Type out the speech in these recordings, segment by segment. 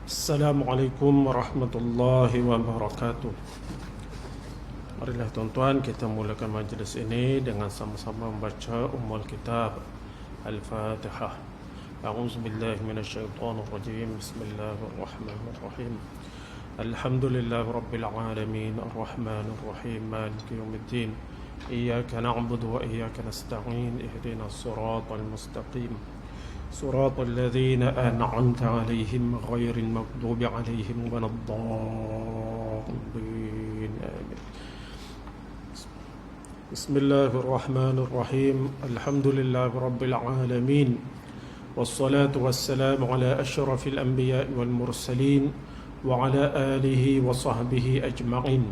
Assalamualaikum warahmatullahi wabarakatuh. Marilah tuan-tuan, kita mulakan majlis ini dengan sama-sama membaca Ummul Kitab Al-Fatihah. A'udzu billahi minasyaitonir rajim. Bismillahirrahmanirrahim. Alhamdulillahi rabbil alamin, arrahmanir rahim, maliki yaumiddin. Iyyaka na'budu wa iyyaka nasta'in. Ihdinas siratal mustaqim. صراط الذين أنعمت عليهم غير المغضوب عليهم ولا الضالين آمين. بسم الله الرحمن الرحيم. الحمد لله رب العالمين، والصلاة والسلام على أشرف الأنبياء والمرسلين وعلى آله وصحبه أجمعين.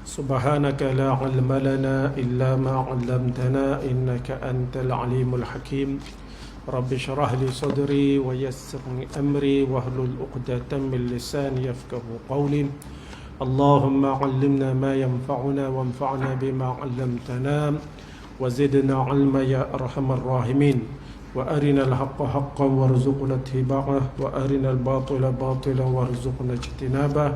سبحانك لا علم لنا إلا ما علمتنا إنك أنت العليم الحكيم. رب اشرح لي صدري ويسر لي أمري واحلل عقدة من لساني يفقهوا قولي. اللهم علمنا ما ينفعنا وانفعنا بما علمتنا وزدنا علما يا أرحم الراحمين. وأرنا الحق حقا وارزقنا اتباعه وأرنا الباطل باطلا وارزقنا اجتنابه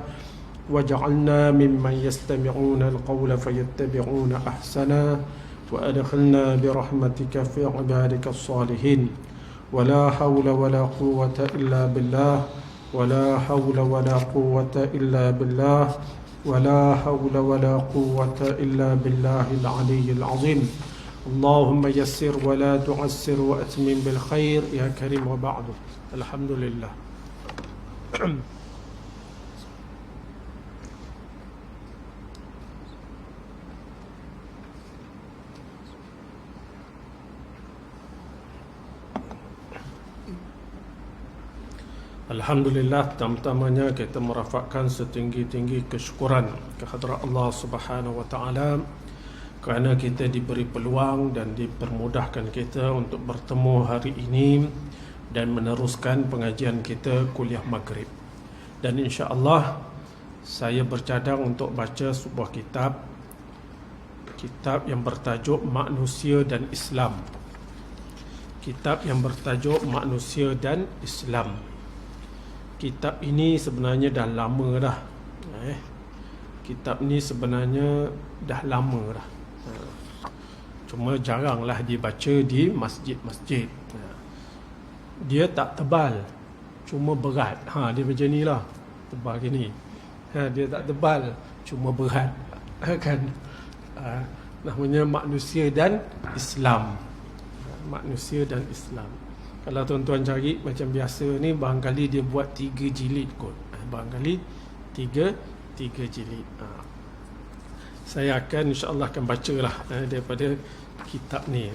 واجعلنا ممن يستمعون القول فيتبعون أحسنه وأدخلنا برحمتك في عبادك الصالحين. ولا حول ولا قوة إلا بالله ولا حول ولا قوة إلا بالله ولا حول ولا قوة إلا بالله العلي العظيم. اللهم يسر ولا تعسر وأتمم بالخير يا كريم. وبعد، الحمد لله. Alhamdulillah, pertama-tamanya kita merafakkan setinggi-tinggi kesyukuran kehadrat Allah Subhanahu wa taala kerana kita diberi peluang dan dipermudahkan kita untuk bertemu hari ini dan meneruskan pengajian kita kuliah Maghrib. Dan insya-Allah saya bercadang untuk baca sebuah kitab yang bertajuk Manusia dan Islam. Kitab yang bertajuk Manusia dan Islam. Kitab ini sebenarnya dah lama dah. Kitab ni sebenarnya dah lama dah. Cuma jaranglah dibaca di masjid-masjid. Dia tak tebal, cuma berat. Dia macam ni lah, tebal gini. Dia tak tebal, cuma berat. Kan? Namanya Manusia dan Islam. Manusia dan Islam. Kalau tuan-tuan cari macam biasa ni, barangkali dia buat 3 jilid kot. Barangkali 3 jilid. Saya akan insya-Allah akan bacalah daripada kitab ni.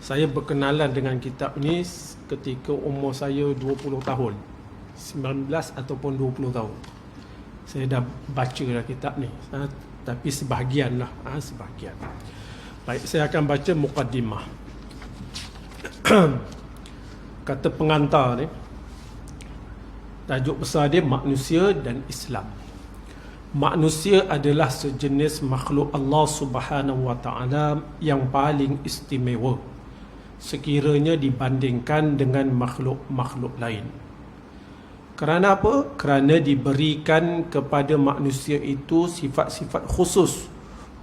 Saya berkenalan dengan kitab ni ketika umur saya 20 tahun. 19 ataupun 20 tahun. Saya dah baca dah kitab ni. Tapi sebahagian lah. Sebahagian. Baik, saya akan baca muqaddimah. Kata pengantar ni, tajuk besar dia Manusia dan Islam. Manusia adalah sejenis makhluk Allah Subhanahu wa taala yang paling istimewa sekiranya dibandingkan dengan makhluk-makhluk lain. Kerana apa? Kerana diberikan kepada manusia itu sifat-sifat khusus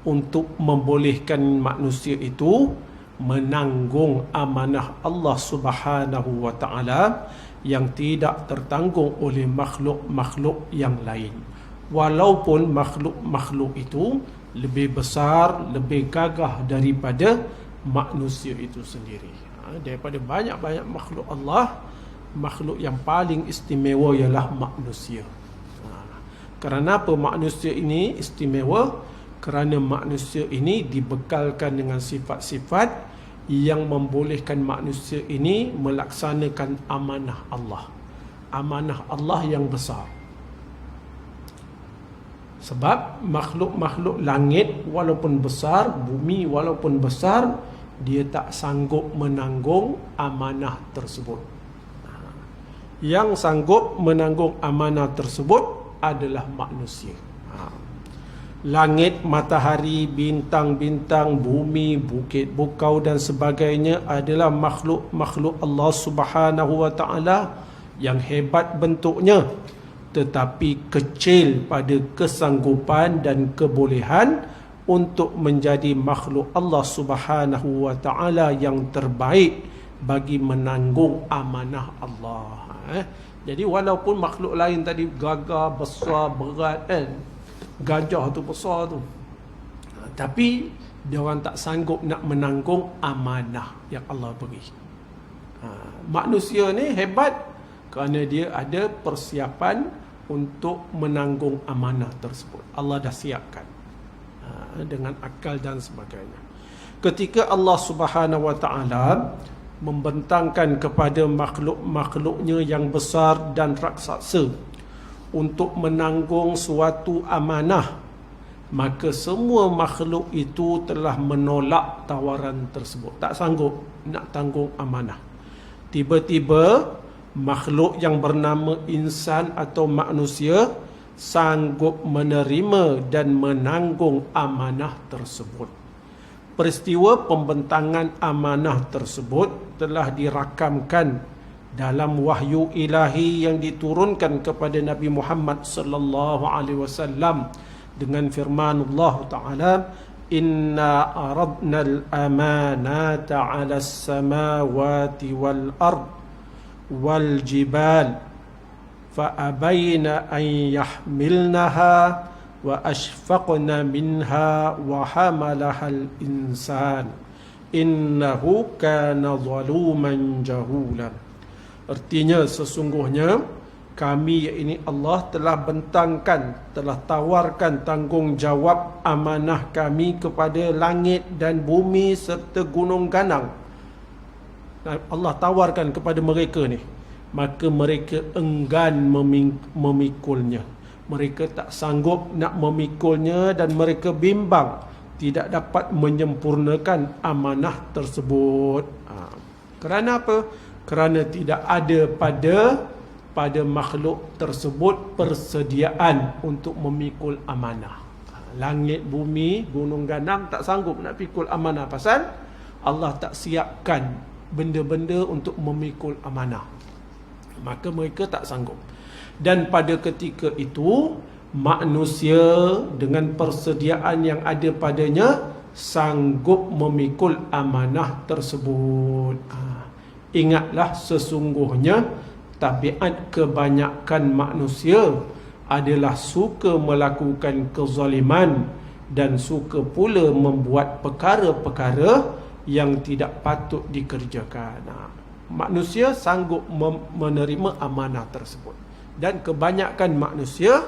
untuk membolehkan manusia itu menanggung amanah Allah Subhanahu wa taala yang tidak tertanggung oleh makhluk-makhluk yang lain. Walaupun makhluk-makhluk itu lebih besar, lebih gagah daripada manusia itu sendiri. Daripada banyak-banyak makhluk Allah, makhluk yang paling istimewa ialah manusia. Kerana apa manusia ini istimewa? Kerana manusia ini dibekalkan dengan sifat-sifat yang membolehkan manusia ini melaksanakan amanah Allah. Amanah Allah yang besar. Sebab makhluk-makhluk langit walaupun besar, bumi walaupun besar, dia tak sanggup menanggung amanah tersebut. Yang sanggup menanggung amanah tersebut adalah manusia. Langit, matahari, bintang-bintang, bumi, bukit, bukau dan sebagainya adalah makhluk-makhluk Allah Subhanahu wa taala yang hebat bentuknya tetapi kecil pada kesanggupan dan kebolehan untuk menjadi makhluk Allah Subhanahu wa taala yang terbaik bagi menanggung amanah Allah. Jadi walaupun makhluk lain tadi gagah, besar, berat kan, gajah tu besar tu, tapi dia orang tak sanggup nak menanggung amanah yang Allah beri. Manusia ni hebat kerana dia ada persiapan untuk menanggung amanah tersebut. Allah dah siapkan dengan akal dan sebagainya. Ketika Allah Subhanahu wa taala membentangkan kepada makhluk-makhluknya yang besar dan raksasa untuk menanggung suatu amanah, maka semua makhluk itu telah menolak tawaran tersebut. Tak sanggup nak tanggung amanah. Tiba-tiba makhluk yang bernama insan atau manusia sanggup menerima dan menanggung amanah tersebut. Peristiwa pembentangan amanah tersebut telah dirakamkan dalam wahyu ilahi yang diturunkan kepada Nabi Muhammad sallallahu alaihi wasallam dengan firman Allah Ta'ala, inna aradna al-amanata 'ala as-samawati wal-ard wal-jibal fa'abayna an yahmilnaha wa ashfaqna minha wa hamalaha al-insan innahu kana zaluman jahula. Artinya sesungguhnya kami, yakni Allah, telah bentangkan, telah tawarkan tanggungjawab amanah kami kepada langit dan bumi serta gunung ganang. Allah tawarkan kepada mereka ni, maka mereka enggan memikulnya. Mereka tak sanggup nak memikulnya dan mereka bimbang tidak dapat menyempurnakan amanah tersebut. Kerana apa? Kerana tidak ada pada makhluk tersebut persediaan untuk memikul amanah. Langit, bumi, gunung ganang tak sanggup nak pikul amanah pasal Allah tak siapkan benda-benda untuk memikul amanah. Maka mereka tak sanggup. Dan pada ketika itu manusia dengan persediaan yang ada padanya sanggup memikul amanah tersebut. Ingatlah sesungguhnya tabiat kebanyakan manusia adalah suka melakukan kezaliman dan suka pula membuat perkara-perkara yang tidak patut dikerjakan. Manusia sanggup menerima amanah tersebut. Dan kebanyakan manusia,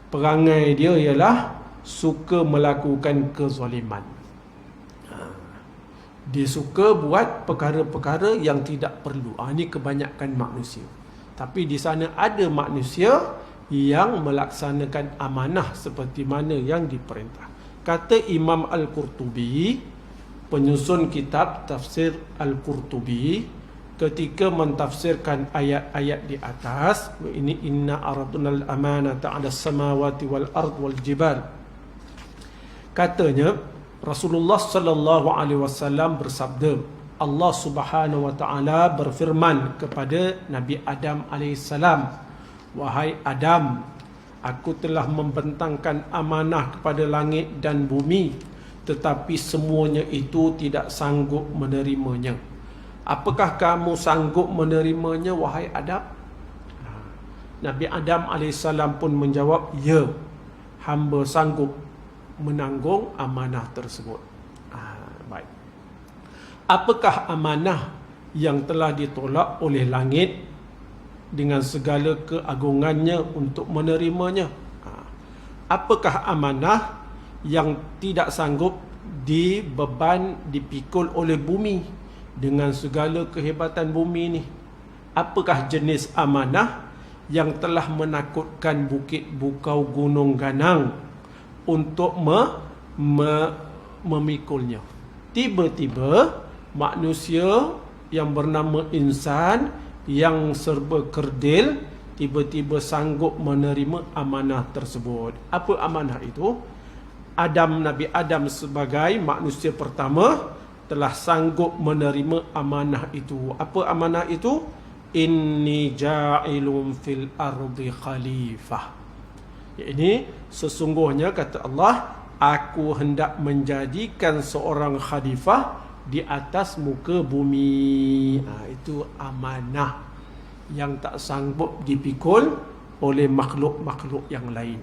perangai dia ialah suka melakukan kezaliman. Dia suka buat perkara-perkara yang tidak perlu. Ini kebanyakan manusia. Tapi di sana ada manusia yang melaksanakan amanah seperti mana yang diperintah. Kata Imam Al-Qurtubi, penyusun kitab tafsir Al-Qurtubi, ketika mentafsirkan ayat-ayat di atas, ini inna aradunal amanata 'ala samawati wal ard wal jibal, katanya Rasulullah sallallahu alaihi wasallam bersabda, Allah Subhanahu wa taala berfirman kepada Nabi Adam alaihi salam, wahai Adam, aku telah membentangkan amanah kepada langit dan bumi, tetapi semuanya itu tidak sanggup menerimanya. Apakah kamu sanggup menerimanya, wahai Adam? Nabi Adam AS pun menjawab, ya, hamba sanggup menanggung amanah tersebut. Baik. Apakah amanah yang telah ditolak oleh langit dengan segala keagungannya untuk menerimanya? Apakah amanah yang tidak sanggup dipikul oleh bumi dengan segala kehebatan bumi ni? Apakah jenis amanah yang telah menakutkan bukit bukau gunung ganang untuk memikulnya? Tiba-tiba manusia yang bernama insan yang serba kerdil tiba-tiba sanggup menerima amanah tersebut. Apa amanah itu? Nabi Adam sebagai manusia pertama telah sanggup menerima amanah itu. Apa amanah itu? inni ja'ilun fil ardi khalifah. Ini sesungguhnya kata Allah, aku hendak menjadikan seorang khalifah di atas muka bumi. Itu amanah yang tak sanggup dipikul oleh makhluk-makhluk yang lain.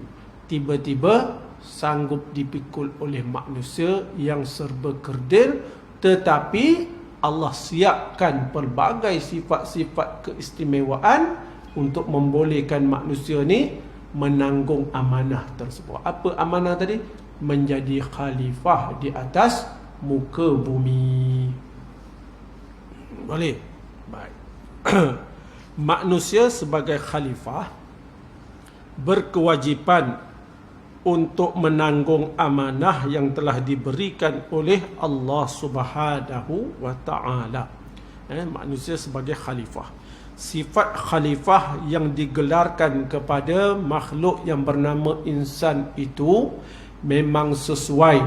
Tiba-tiba sanggup dipikul oleh manusia yang serba kerdil, tetapi Allah siapkan pelbagai sifat-sifat keistimewaan untuk membolehkan manusia ni menanggung amanah tersebut. Apa amanah tadi? Menjadi khalifah di atas muka bumi. Boleh? Baik. Manusia sebagai khalifah berkewajipan untuk menanggung amanah yang telah diberikan oleh Allah Subhanahu wa ta'ala. Manusia sebagai khalifah. Sifat khalifah yang digelarkan kepada makhluk yang bernama insan itu memang sesuai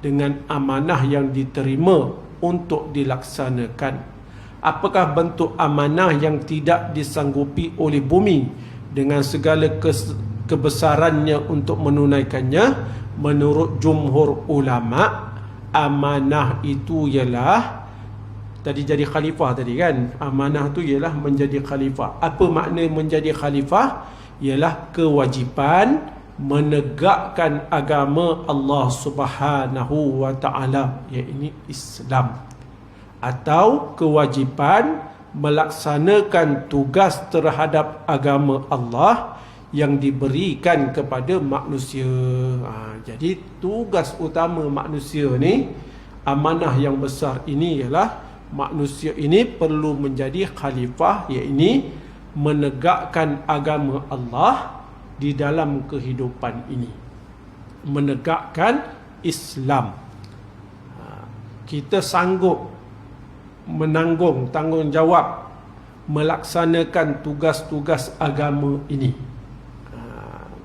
dengan amanah yang diterima untuk dilaksanakan. Apakah bentuk amanah yang tidak disanggupi oleh bumi dengan segala kebesarannya untuk menunaikannya? Menurut jumhur ulama, amanah itu ialah tadi jadi khalifah tadi kan. Amanah tu ialah menjadi khalifah. Apa makna menjadi khalifah? Ialah kewajipan menegakkan agama Allah Subhanahu wa ta'ala, iaitu Islam, atau kewajipan melaksanakan tugas terhadap agama Allah yang diberikan kepada manusia. Jadi tugas utama manusia ni, amanah yang besar ini ialah manusia ini perlu menjadi khalifah, iaitu menegakkan agama Allah di dalam kehidupan ini, menegakkan Islam. Kita sanggup menanggung tanggungjawab melaksanakan tugas-tugas agama ini.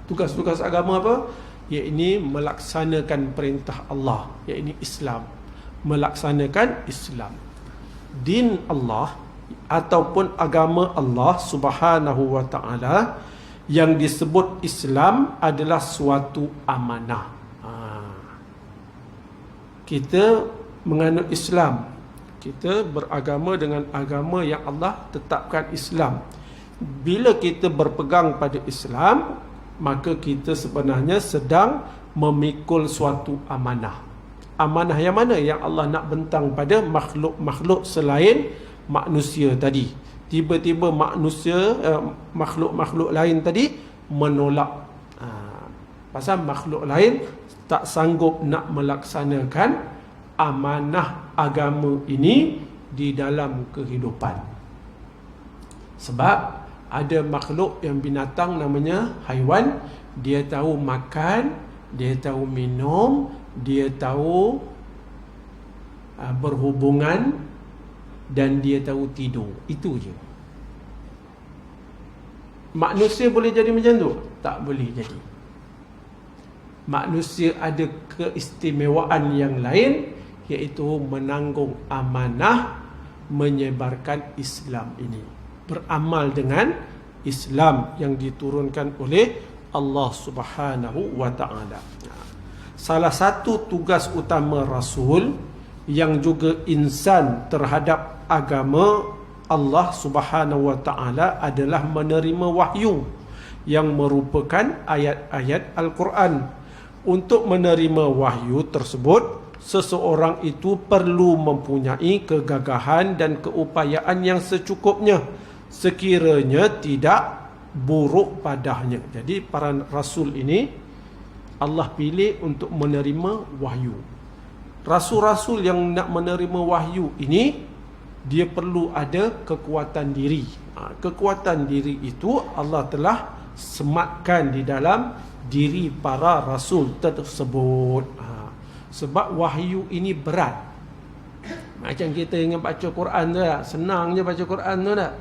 Tugas-tugas agama apa? Iaitu melaksanakan perintah Allah, iaitu Islam, melaksanakan Islam. Din Allah ataupun agama Allah Subhanahu wa ta'ala yang disebut Islam adalah suatu amanah. Kita menganut Islam, kita beragama dengan agama yang Allah tetapkan, Islam. Bila kita berpegang pada Islam, maka kita sebenarnya sedang memikul suatu amanah. Amanah yang mana? Yang Allah nak bentang pada makhluk-makhluk selain manusia tadi. Tiba-tiba manusia, makhluk-makhluk lain tadi menolak. Pasal makhluk lain tak sanggup nak melaksanakan amanah agama ini di dalam kehidupan. Sebab ada makhluk yang binatang namanya haiwan, dia tahu makan, dia tahu minum, dia tahu berhubungan, dan dia tahu tidur. Itu je. Manusia boleh jadi macam tu? Tak boleh jadi. Manusia ada keistimewaan yang lain, iaitu menanggung amanah menyebarkan Islam ini, beramal dengan Islam yang diturunkan oleh Allah Subhanahu wa ta'ala. Salah satu tugas utama Rasul yang juga insan terhadap agama Allah Subhanahu wa ta'ala adalah menerima wahyu yang merupakan ayat-ayat Al-Quran. Untuk menerima wahyu tersebut, seseorang itu perlu mempunyai kegagahan dan keupayaan yang secukupnya, sekiranya tidak buruk padanya. Jadi para rasul ini Allah pilih untuk menerima wahyu. Rasul-rasul yang nak menerima wahyu ini, dia perlu ada kekuatan diri. Kekuatan diri itu Allah telah sematkan di dalam diri para rasul tersebut. Sebab wahyu ini berat. Macam kita ingin baca Quran tu tak? Senang je baca Quran tu tak?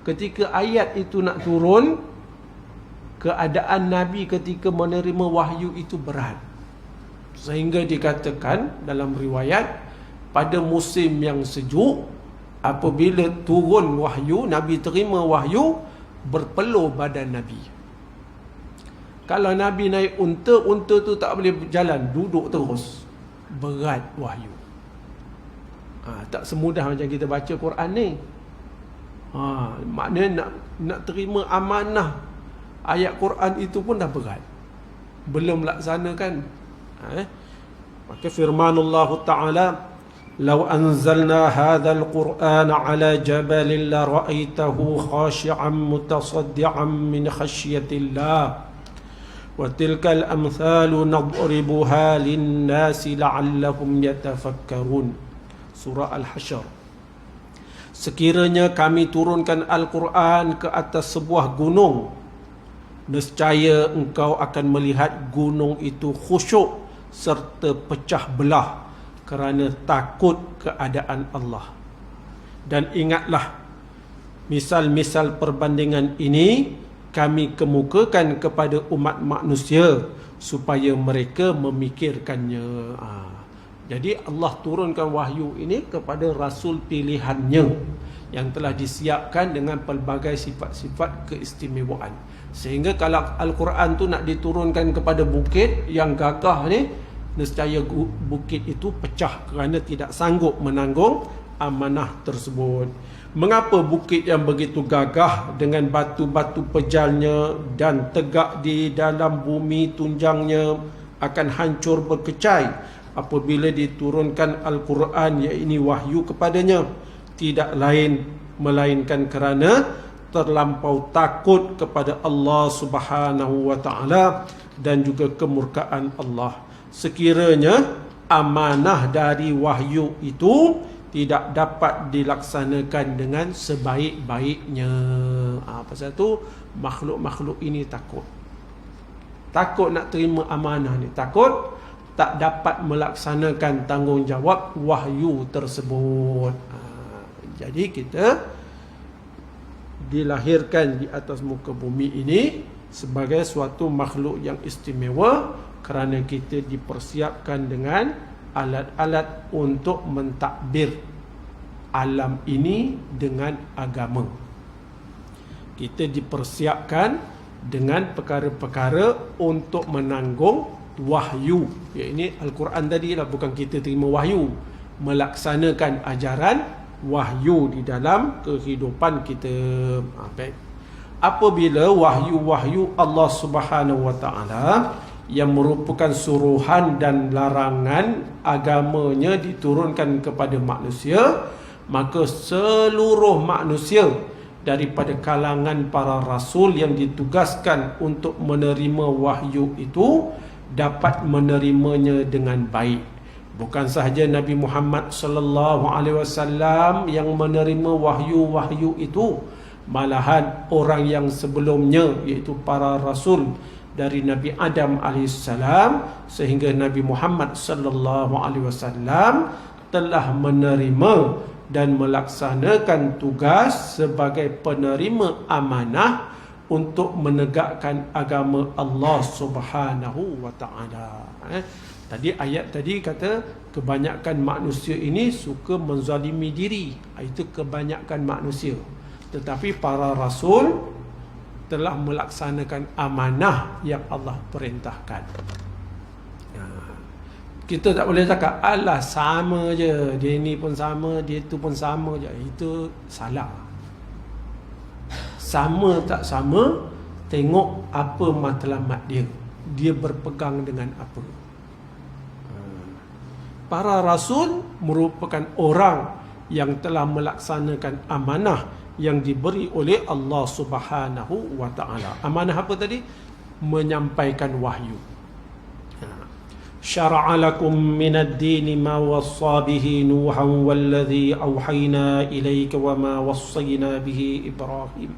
Ketika ayat itu nak turun, keadaan Nabi ketika menerima wahyu itu berat. Sehingga dikatakan dalam riwayat, pada musim yang sejuk, apabila turun wahyu, Nabi terima wahyu, berpeluh badan Nabi. Kalau Nabi naik unta, unta tu tak boleh berjalan, duduk terus. Berat wahyu. Tak semudah macam kita baca Quran ni. Maknanya nak terima amanah ayat Quran itu pun dah berat. Belum laksanakan. Maka firman Allah Ta'ala, "Law anzalna hadzal Qur'ana 'ala jabalin la ra'aitahu khashi'an mutasaddian min khasyatillah." Wa tilkal amthalu nadribuha lin-nasi la'allahum yatafakkarun. Surah Al-Hasyr. Sekiranya kami turunkan Al-Quran ke atas sebuah gunung, nescaya engkau akan melihat gunung itu khusyuk serta pecah belah kerana takut keadaan Allah. Dan ingatlah, misal-misal perbandingan ini kami kemukakan kepada umat manusia supaya mereka memikirkannya. Jadi Allah turunkan wahyu ini kepada Rasul pilihannya yang telah disiapkan dengan pelbagai sifat-sifat keistimewaan. Sehingga kalau Al-Quran tu nak diturunkan kepada bukit yang gagah ni, nescaya bukit itu pecah kerana tidak sanggup menanggung amanah tersebut. Mengapa bukit yang begitu gagah dengan batu-batu pejalnya dan tegak di dalam bumi tunjangnya akan hancur berkecai apabila diturunkan Al-Quran, iaitu wahyu kepadanya? Tidak lain melainkan kerana terlampau takut kepada Allah Subhanahu wa Ta'ala dan juga kemurkaan Allah. Sekiranya amanah dari wahyu itu tidak dapat dilaksanakan dengan sebaik-baiknya. Pasal tu makhluk-makhluk ini takut. Takut nak terima amanah ni. Takut tak dapat melaksanakan tanggungjawab wahyu tersebut. Jadi kita dilahirkan di atas muka bumi ini sebagai suatu makhluk yang istimewa kerana kita dipersiapkan dengan alat-alat untuk mentadbir alam ini dengan agama. Kita dipersiapkan dengan perkara-perkara untuk menanggung wahyu. Ini Al-Quran tadi lah, bukan kita terima wahyu, melaksanakan ajaran wahyu di dalam kehidupan kita. Baik. Apabila wahyu-wahyu Allah Subhanahu wa Ta'ala yang merupakan suruhan dan larangan agamanya diturunkan kepada manusia, maka seluruh manusia daripada kalangan para rasul yang ditugaskan untuk menerima wahyu itu dapat menerimanya dengan baik. Bukan sahaja Nabi Muhammad sallallahu alaihi wasallam yang menerima wahyu-wahyu itu, malahan orang yang sebelumnya, iaitu para rasul dari Nabi Adam alaihissalam sehingga Nabi Muhammad sallallahu alaihi wasallam telah menerima dan melaksanakan tugas sebagai penerima amanah untuk menegakkan agama Allah Subhanahu wa Ta'ala. Tadi ayat tadi kata kebanyakan manusia ini suka menzalimi diri. Itu kebanyakan manusia. Tetapi para rasul telah melaksanakan amanah yang Allah perintahkan. Kita tak boleh cakap alah sama je, dia ni pun sama, dia tu pun sama je. Itu salah. Sama tak sama, tengok apa matlamat dia. Dia berpegang dengan apa. Para rasul merupakan orang yang telah melaksanakan amanah yang diberi oleh Allah Subhanahu wa Ta'ala. Amanah apa tadi? Menyampaikan wahyu. Syara'a lakum minad dini ma wassa bihi Nuhan walladhi awhayna ilayka wa ma wassayna bihi Ibrahim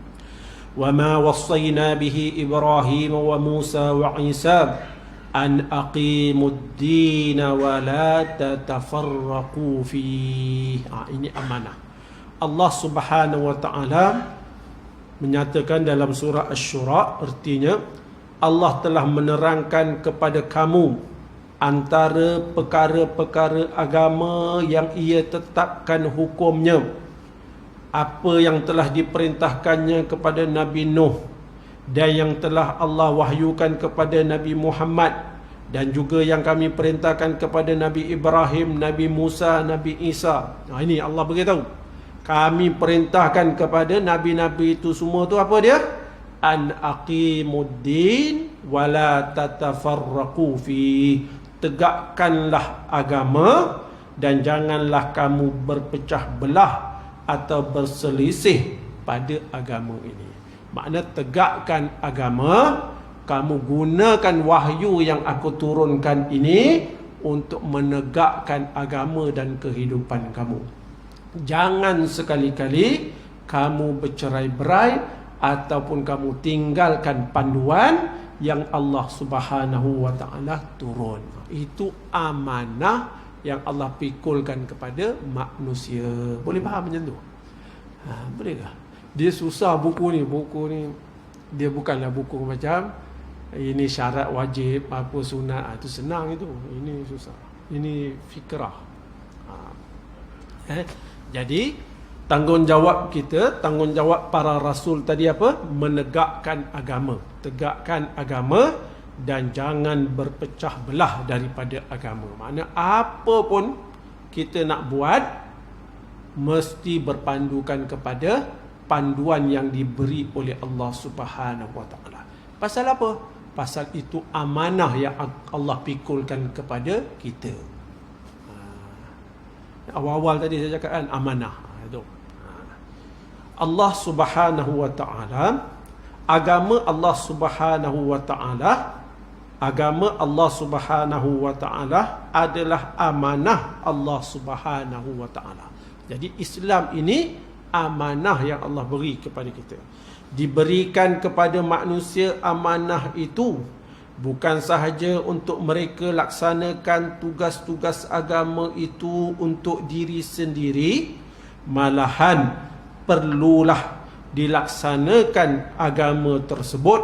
wa Musa wa Isa an aqimud dina wa la tatafarraqu fihi. Ini amanah. Allah Subhanahu wa Ta'ala menyatakan dalam surah Asy-Syura, artinya Allah telah menerangkan kepada kamu antara perkara-perkara agama yang ia tetapkan hukumnya apa yang telah diperintahkannya kepada Nabi Nuh dan yang telah Allah wahyukan kepada Nabi Muhammad, dan juga yang kami perintahkan kepada Nabi Ibrahim, Nabi Musa, Nabi Isa. Ini Allah beritahu. Kami perintahkan kepada Nabi-Nabi itu semua tu apa dia? An aqimuddin wala tatafarraqu fi. Tegakkanlah agama dan janganlah kamu berpecah belah atau berselisih pada agama ini. Makna tegakkan agama, kamu gunakan wahyu yang aku turunkan ini untuk menegakkan agama dan kehidupan kamu. Jangan sekali-kali kamu bercerai-berai ataupun kamu tinggalkan panduan yang Allah Subhanahu wa taala turun. Itu amanah yang Allah pikulkan kepada manusia. Boleh faham macam tu? Bolehkah? Dia susah buku ni dia bukanlah buku macam ini syarat wajib apa sunat, itu senang itu. Ini susah. Ini fikrah. Jadi tanggungjawab kita, tanggungjawab para rasul tadi apa? Menegakkan agama. Tegakkan agama dan jangan berpecah belah daripada agama. Makna apa pun kita nak buat mesti berpandukan kepada panduan yang diberi oleh Allah Subhanahu wa taala. Pasal apa? Pasal itu amanah yang Allah pikulkan kepada kita. Awal-awal tadi saya cakap kan, amanah itu. Allah Subhanahu wa taala, agama Allah Subhanahu wa taala, agama Allah Subhanahu wa taala adalah amanah Allah Subhanahu wa taala. Jadi Islam ini amanah yang Allah beri kepada kita. Diberikan kepada manusia amanah itu bukan sahaja untuk mereka laksanakan tugas-tugas agama itu untuk diri sendiri, malahan perlulah dilaksanakan agama tersebut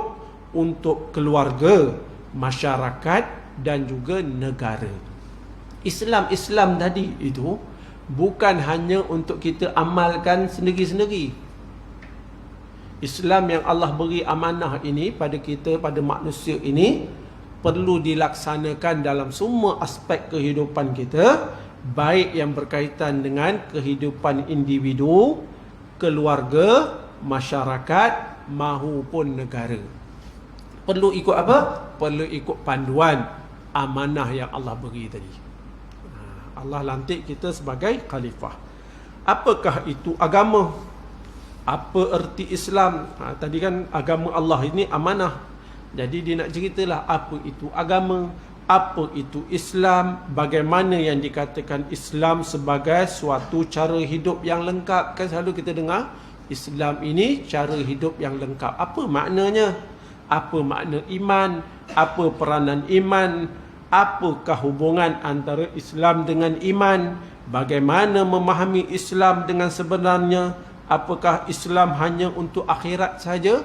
untuk keluarga, masyarakat dan juga negara. Islam tadi itu bukan hanya untuk kita amalkan sendiri-sendiri. Islam yang Allah beri amanah ini pada kita, pada manusia ini, perlu dilaksanakan dalam semua aspek kehidupan kita, baik yang berkaitan dengan kehidupan individu, keluarga, masyarakat maupun negara. Perlu ikut apa? Perlu ikut panduan amanah yang Allah beri tadi. Allah lantik kita sebagai khalifah. Apakah itu agama? Apa erti Islam? Tadi kan agama Allah ini amanah. Jadi dia nak ceritalah apa itu agama, apa itu Islam, bagaimana yang dikatakan Islam sebagai suatu cara hidup yang lengkap. Kan selalu kita dengar Islam ini cara hidup yang lengkap. Apa maknanya? Apa makna iman? Apa peranan iman? Apakah hubungan antara Islam dengan iman? Bagaimana memahami Islam dengan sebenarnya? Apakah Islam hanya untuk akhirat saja?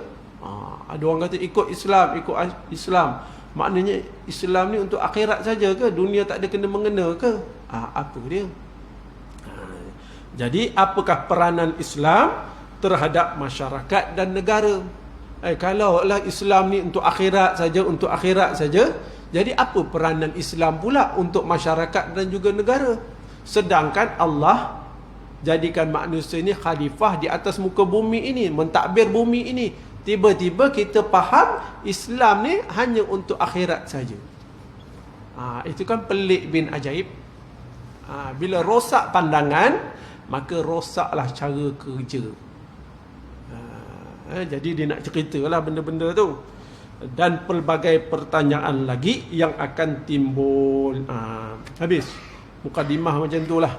Ada orang kata ikut Islam. Maknanya Islam ni untuk akhirat saja ke? Dunia tak ada kena-mengena ke? Apa dia? Jadi apakah peranan Islam terhadap masyarakat dan negara? Kalaulah Islam ni untuk akhirat saja, jadi apa peranan Islam pula untuk masyarakat dan juga negara? Sedangkan Allah jadikan manusia ini khalifah di atas muka bumi ini, mentadbir bumi ini. Tiba-tiba kita faham Islam ni hanya untuk akhirat saja. Itu kan pelik bin ajaib. Bila rosak pandangan, maka rosaklah cara kerja. Jadi dia nak ceritalah benda-benda tu. Dan pelbagai pertanyaan lagi yang akan timbul. Habis mukadimah macam tu lah.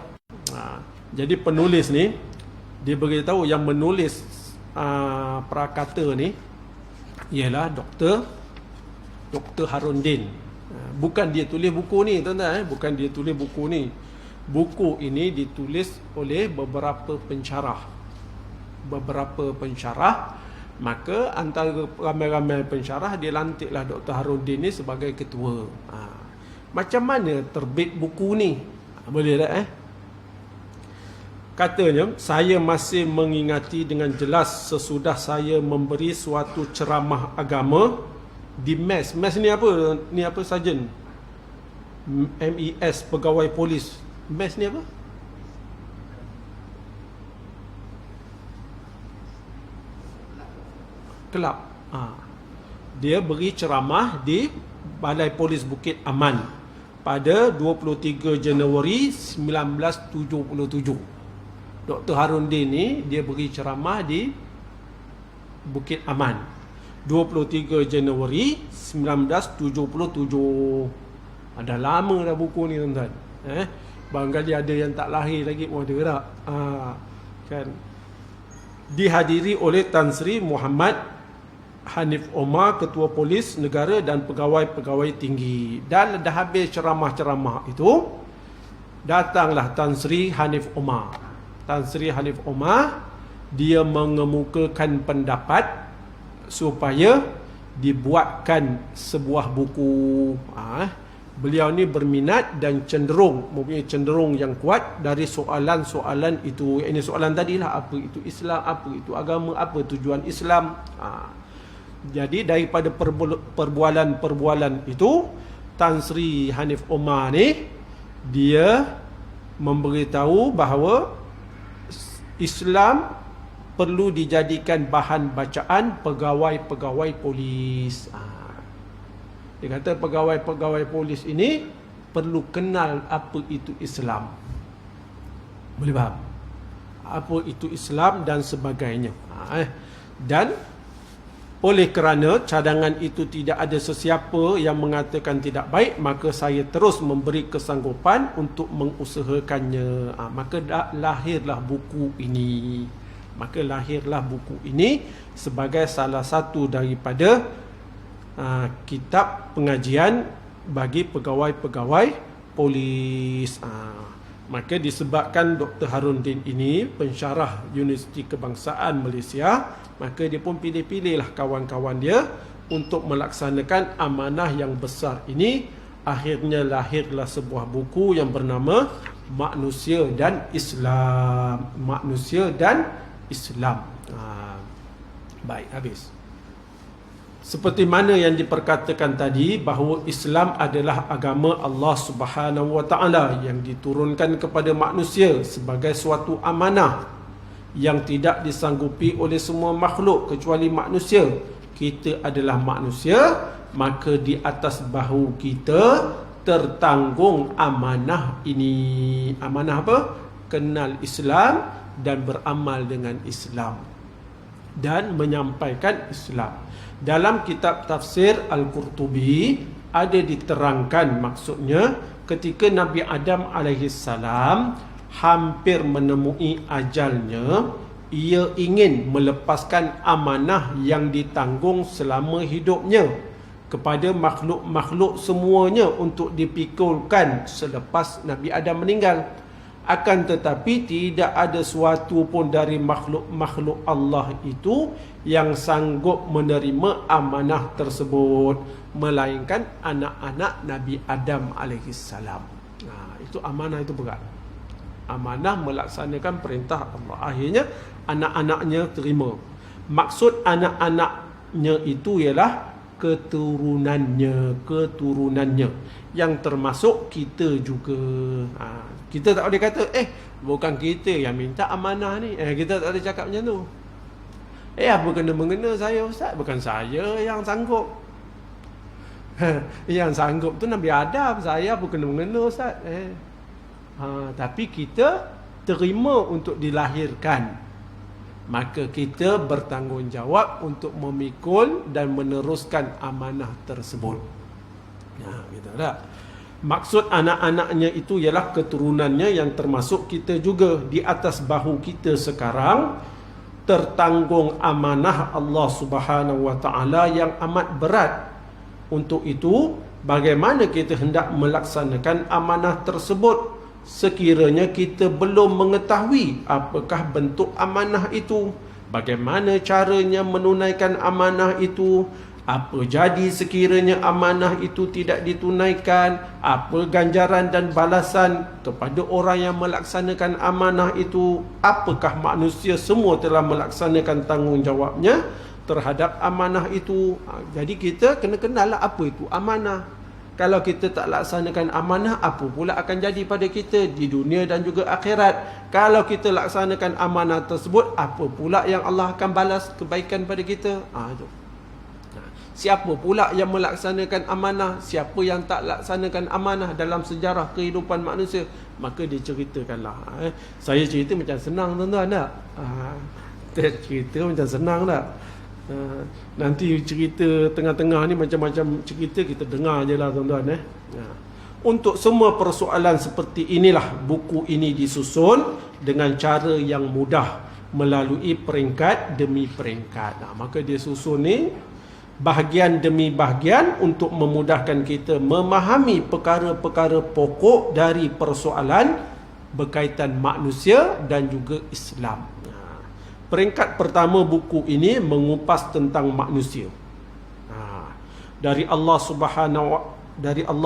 Jadi penulis ni, dia beritahu yang menulis prakata ni ialah Dr. Harundin. Bukan dia tulis buku ni, tuan-tuan. Bukan dia tulis buku ni. Buku ini ditulis oleh beberapa pensyarah. Maka antara ramai-ramai pensyarah, dia lantiklah Dr. Harundin ni sebagai ketua. Macam mana terbit buku ni? Boleh tak? Katanya, saya masih mengingati dengan jelas sesudah saya memberi suatu ceramah agama di MES. MES ni apa? Ni apa, Sarjan? MES, pegawai polis. MES ni apa? Kelab. Dia beri ceramah di Balai Polis Bukit Aman pada 23 Januari 1977. Dr. Harundin ni dia beri ceramah di Bukit Aman 23 Januari 1977. Dah lama dah buku ni, tuan-tuan. Barangkali ada yang tak lahir lagi pun ada tak? Kan? Dihadiri oleh Tan Sri Muhammad Hanif Omar, Ketua Polis Negara dan pegawai-pegawai tinggi. Dan dah habis ceramah-ceramah itu, datanglah Tan Sri Hanif Omar. Tan Sri Hanif Omar, dia mengemukakan pendapat supaya dibuatkan sebuah buku. Beliau ni berminat dan mempunyai cenderung yang kuat dari soalan-soalan itu. Ini soalan tadilah, apa itu Islam, apa itu agama, apa tujuan Islam. Jadi daripada perbualan-perbualan itu, Tan Sri Hanif Omar ni dia memberitahu bahawa Islam perlu dijadikan bahan bacaan pegawai-pegawai polis. Dia kata pegawai-pegawai polis ini perlu kenal apa itu Islam. Boleh faham? Apa itu Islam dan sebagainya. Dan oleh kerana cadangan itu tidak ada sesiapa yang mengatakan tidak baik, maka saya terus memberi kesanggupan untuk mengusahakannya. Maka lahirlah buku ini. Sebagai salah satu daripada kitab pengajian bagi pegawai-pegawai polis. Maka disebabkan Dr. Harundin ini pensyarah Universiti Kebangsaan Malaysia, maka dia pun pilih-pilihlah kawan-kawan dia untuk melaksanakan amanah yang besar ini. Akhirnya lahirlah sebuah buku yang bernama Manusia dan Islam. Baik, habis. Seperti mana yang diperkatakan tadi, bahawa Islam adalah agama Allah Subhanahu Wa Taala yang diturunkan kepada manusia sebagai suatu amanah yang tidak disanggupi oleh semua makhluk kecuali manusia. Kita adalah manusia, maka di atas bahu kita tertanggung amanah ini. Amanah apa? Kenal Islam dan beramal dengan Islam dan menyampaikan Islam. Dalam kitab tafsir Al-Qurtubi ada diterangkan, maksudnya ketika Nabi Adam alaihissalam hampir menemui ajalnya, ia ingin melepaskan amanah yang ditanggung selama hidupnya kepada makhluk-makhluk semuanya untuk dipikulkan selepas Nabi Adam meninggal. Akan tetapi tidak ada suatu pun dari makhluk-makhluk Allah itu yang sanggup menerima amanah tersebut, melainkan anak-anak Nabi Adam alaihissalam. Itu amanah, itu berat. Amanah melaksanakan perintah Allah. Akhirnya anak-anaknya terima. Maksud anak-anaknya itu ialah keturunannya yang termasuk kita juga. Kita tak boleh kata bukan kita yang minta amanah ni. Kita tak boleh cakap macam tu. Apa kena-mengena saya, Ustaz? Bukan saya yang sanggup. Yang sanggup tu Nabi Adam. Saya apa kena-mengena, Ustaz? Tapi kita terima untuk dilahirkan, maka kita bertanggungjawab untuk memikul dan meneruskan amanah tersebut. Gitu tak? Maksud anak-anaknya itu ialah keturunannya yang termasuk kita juga. Di atas bahu kita sekarang tertanggung amanah Allah Subhanahu Wa Taala yang amat berat. Untuk itu, bagaimana kita hendak melaksanakan amanah tersebut sekiranya kita belum mengetahui apakah bentuk amanah itu, bagaimana caranya menunaikan amanah itu, Apa jadi sekiranya amanah itu tidak ditunaikan? Apa ganjaran dan balasan kepada orang yang melaksanakan amanah itu? Apakah manusia semua telah melaksanakan tanggungjawabnya terhadap amanah itu? Jadi kita kena kenal lah apa itu amanah. Kalau kita tak laksanakan amanah, apa pula akan jadi pada kita di dunia dan juga akhirat? Kalau kita laksanakan amanah tersebut, apa pula yang Allah akan balas kebaikan pada kita? Itu. Siapa pula yang melaksanakan amanah, siapa yang tak laksanakan amanah dalam sejarah kehidupan manusia, maka dia ceritakanlah. Saya cerita macam senang tuan-tuan tak? Cerita macam senang tak? Nanti cerita tengah-tengah ni macam-macam cerita, kita dengar je lah tuan-tuan. Untuk semua persoalan seperti inilah buku ini disusun dengan cara yang mudah melalui peringkat demi peringkat. Maka dia susun ni bahagian demi bahagian untuk memudahkan kita memahami perkara-perkara pokok dari persoalan berkaitan manusia dan juga Islam. Peringkat pertama buku ini mengupas tentang manusia. Dari Allah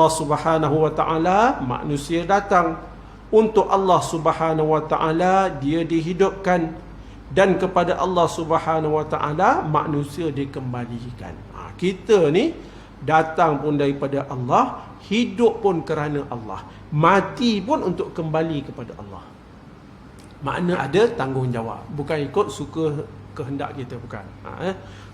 Subhanahu wa taala manusia datang. Untuk Allah Subhanahu wa taala dia dihidupkan, dan kepada Allah Subhanahu wa taala manusia dikembalikan. Kita ni datang pun daripada Allah, hidup pun kerana Allah, mati pun untuk kembali kepada Allah. Makna ada tanggungjawab, bukan ikut suka kehendak kita, bukan.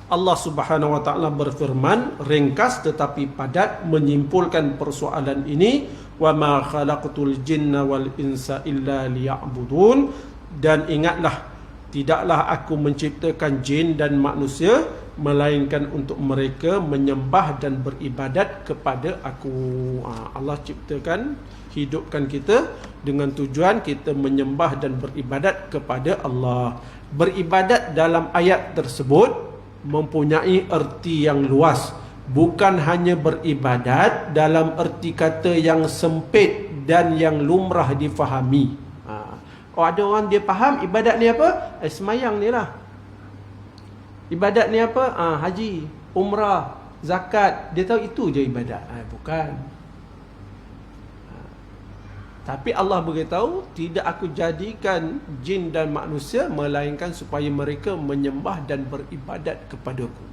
Allah Subhanahu wa taala berfirman ringkas tetapi padat menyimpulkan persoalan ini, wa ma khalaqtul jinna wal insa illa liya'budun, dan ingatlah tidaklah aku menciptakan jin dan manusia melainkan untuk mereka menyembah dan beribadat kepada aku. Allah ciptakan, hidupkan kita dengan tujuan kita menyembah dan beribadat kepada Allah. Beribadat dalam ayat tersebut mempunyai erti yang luas, bukan hanya beribadat dalam erti kata yang sempit dan yang lumrah difahami. Ada orang dia faham ibadat ni apa? Semayang ni lah. Ibadat ni apa? Haji, umrah, zakat. Dia tahu itu je ibadat. Bukan. Tapi Allah beritahu, tidak aku jadikan jin dan manusia melainkan supaya mereka menyembah dan beribadat kepadaku.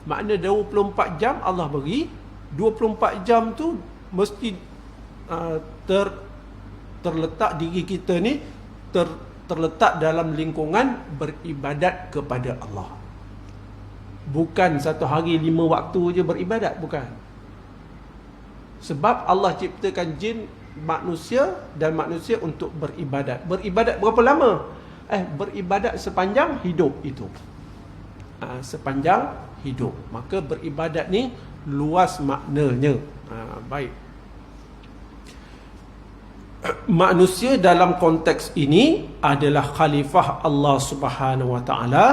Makna 24 jam Allah beri, 24 jam tu mesti terletak diri kita ni terletak dalam lingkungan beribadat kepada Allah. Bukan satu hari 5 waktu je beribadat, bukan. Sebab Allah ciptakan jin, manusia dan manusia untuk beribadat. Beribadat berapa lama? Beribadat sepanjang hidup itu. Sepanjang hidup. Maka beribadat ni luas maknanya. Baik. Manusia dalam konteks ini adalah khalifah Allah Subhanahu wa taala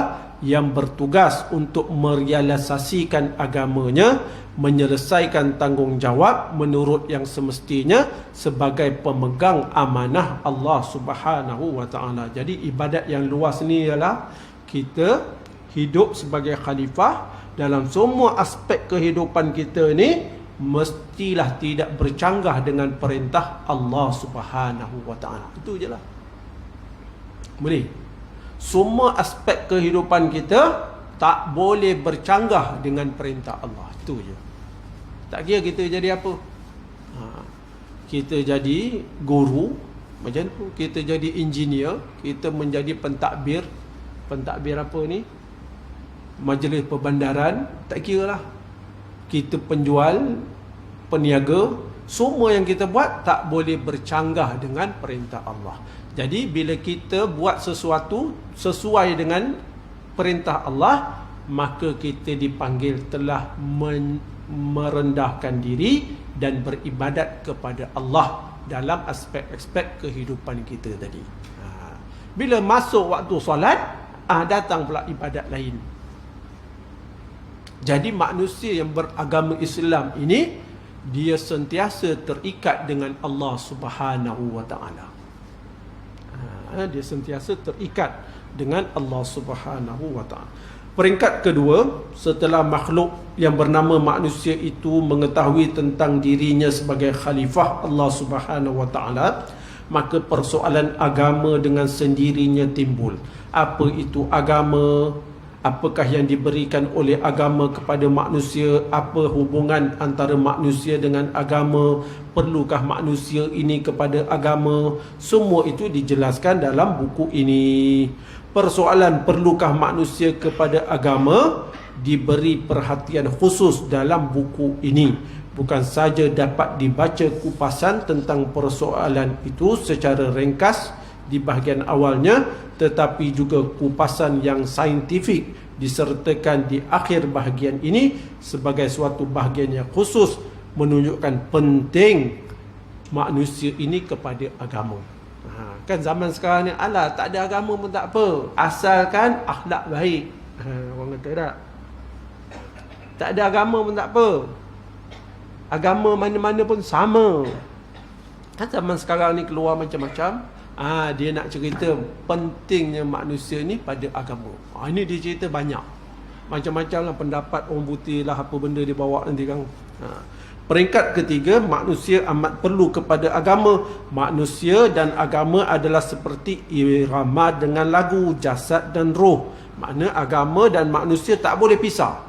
yang bertugas untuk merealisasikan agamanya, menyelesaikan tanggungjawab menurut yang semestinya sebagai pemegang amanah Allah Subhanahu wa taala. Jadi ibadat yang luas ni ialah kita hidup sebagai khalifah dalam semua aspek kehidupan kita ni, mestilah tidak bercanggah dengan perintah Allah Subhanahu wa taala. Itu je lah. Boleh. Semua aspek kehidupan kita tak boleh bercanggah dengan perintah Allah. Itu je. Tak kira kita jadi apa. Kita jadi guru, macam tu. Kita jadi engineer, kita menjadi pentadbir. Pentadbir apa ni? Majlis perbandaran, tak kira lah. Kita penjual, peniaga, semua yang kita buat tak boleh bercanggah dengan perintah Allah. Jadi bila kita buat sesuatu sesuai dengan perintah Allah, maka kita dipanggil telah merendahkan diri dan beribadat kepada Allah dalam aspek-aspek kehidupan kita tadi. Bila masuk waktu solat, datang pula ibadat lain. Jadi manusia yang beragama Islam ini, dia sentiasa terikat dengan Allah Subhanahu wa taala. Dia sentiasa terikat dengan Allah Subhanahu wa taala. Peringkat kedua, setelah makhluk yang bernama manusia itu mengetahui tentang dirinya sebagai khalifah Allah Subhanahu wa taala, maka persoalan agama dengan sendirinya timbul. Apa itu agama? Apakah yang diberikan oleh agama kepada manusia? Apa hubungan antara manusia dengan agama? Perlukah manusia ini kepada agama? Semua itu dijelaskan dalam buku ini. Persoalan perlukah manusia kepada agama diberi perhatian khusus dalam buku ini. Bukan saja dapat dibaca kupasan tentang persoalan itu secara ringkas di bahagian awalnya, tetapi juga kupasan yang saintifik disertakan di akhir bahagian ini sebagai suatu bahagian yang khusus menunjukkan penting manusia ini kepada agama. Kan zaman sekarang ni, alah tak ada agama pun tak apa, asalkan akhlak baik. Orang kata tak? Tak ada agama pun tak apa, agama mana-mana pun sama. Kan zaman sekarang ni keluar macam-macam. Dia nak cerita pentingnya manusia ni pada agama. Ini dia cerita banyak, macam-macam lah pendapat orang putih lah, apa benda dia bawa nanti kan. Peringkat ketiga, manusia amat perlu kepada agama. Manusia dan agama adalah seperti irama dengan lagu, jasad dan roh. Makna agama dan manusia tak boleh pisah.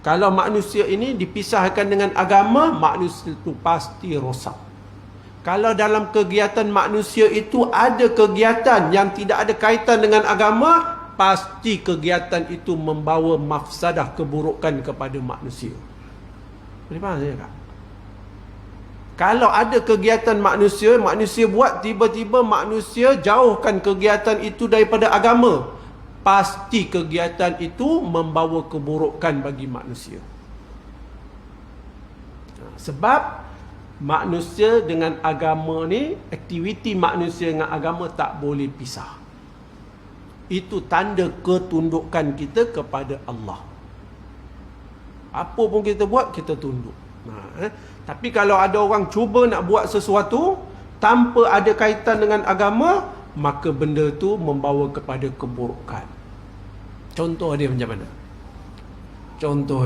Kalau manusia ini dipisahkan dengan agama, manusia itu pasti rosak. Kalau dalam kegiatan manusia itu ada kegiatan yang tidak ada kaitan dengan agama, pasti kegiatan itu membawa mafsadah, keburukan kepada manusia. Boleh faham saya tak? Kalau ada kegiatan manusia buat, tiba-tiba manusia jauhkan kegiatan itu daripada agama, pasti kegiatan itu membawa keburukan bagi manusia. Sebab manusia dengan agama ni, aktiviti manusia dengan agama tak boleh pisah. Itu tanda ketundukan kita kepada Allah. Apa pun kita buat, kita tunduk. Tapi kalau ada orang cuba nak buat sesuatu tanpa ada kaitan dengan agama, maka benda tu membawa kepada keburukan. Contoh dia macam mana? Contoh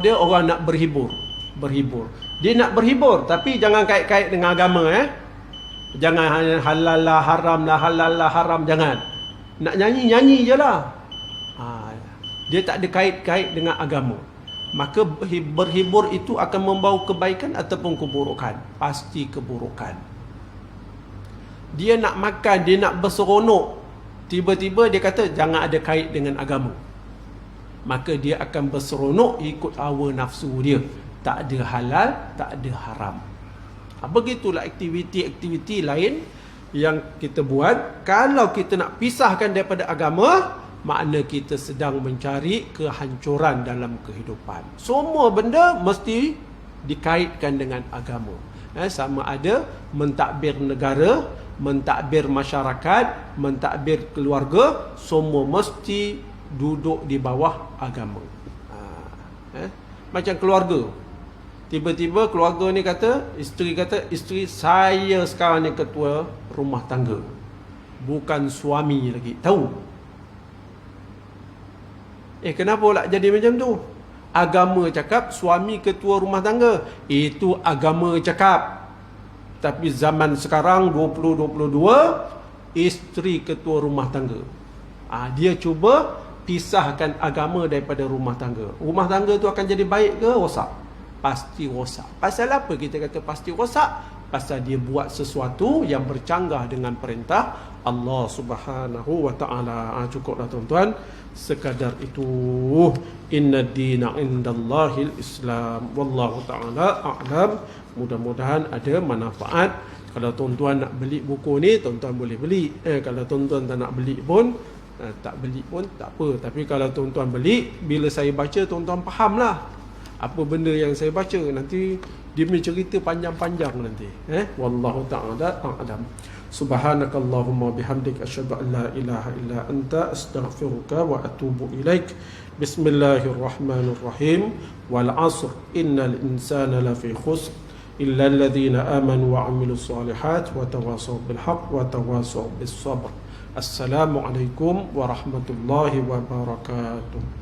dia orang nak berhibur. Dia nak berhibur, tapi jangan kait-kait dengan agama. Jangan halal lah haram lah, halal lah haram, jangan. Nak nyanyi je lah. Dia tak ada kait-kait dengan agama. Maka berhibur itu akan membawa kebaikan ataupun keburukan? Pasti keburukan. Dia nak makan, dia nak berseronok, tiba-tiba dia kata jangan ada kait dengan agama. Maka dia akan berseronok ikut hawa nafsu dia. Tak ada halal, tak ada haram. Begitulah aktiviti-aktiviti lain yang kita buat. Kalau kita nak pisahkan daripada agama, makna kita sedang mencari kehancuran dalam kehidupan. Semua benda mesti dikaitkan dengan agama. Sama ada mentadbir negara, mentadbir masyarakat, mentadbir keluarga, semua mesti duduk di bawah agama. Macam keluarga, tiba-tiba keluarga ni kata, isteri saya sekarang ni ketua rumah tangga, bukan suami lagi. Tahu? Kenapa pula jadi macam tu? Agama cakap suami ketua rumah tangga. Itu agama cakap. Tapi zaman sekarang 2022, isteri ketua rumah tangga. Dia cuba pisahkan agama daripada rumah tangga. Rumah tangga tu akan jadi baik ke rosak? Pasti rosak. Pasal apa kita kata pasti rosak? Pasal dia buat sesuatu yang bercanggah dengan perintah Allah Subhanahu wa taala. Cukuplah tuan-tuan, sekadar itu. Inna dina indallahil Islam. Wallahu taala a'lam. Mudah-mudahan ada manfaat. Kalau tuan-tuan nak beli buku ni, tuan-tuan boleh beli. Kalau tuan-tuan tak nak beli pun, tak beli pun tak apa. Tapi kalau tuan-tuan beli, bila saya baca, tuan-tuan fahamlah apa benda yang saya baca. Nanti dia punya cerita panjang-panjang nanti. Wallahu ta'ala a'lam. Subhanakallahumma bihamdik asyhadu an la ilaha illa anta astaghfiruka wa atubu ilaik. Bismillahirrahmanirrahim. Wal 'asr innal insana lafi khusr illa alladhina amanu wa 'amilus solihat wa tawassaw bil haqq wa tawassaw bis sabr. Assalamualaikum warahmatullahi wabarakatuh.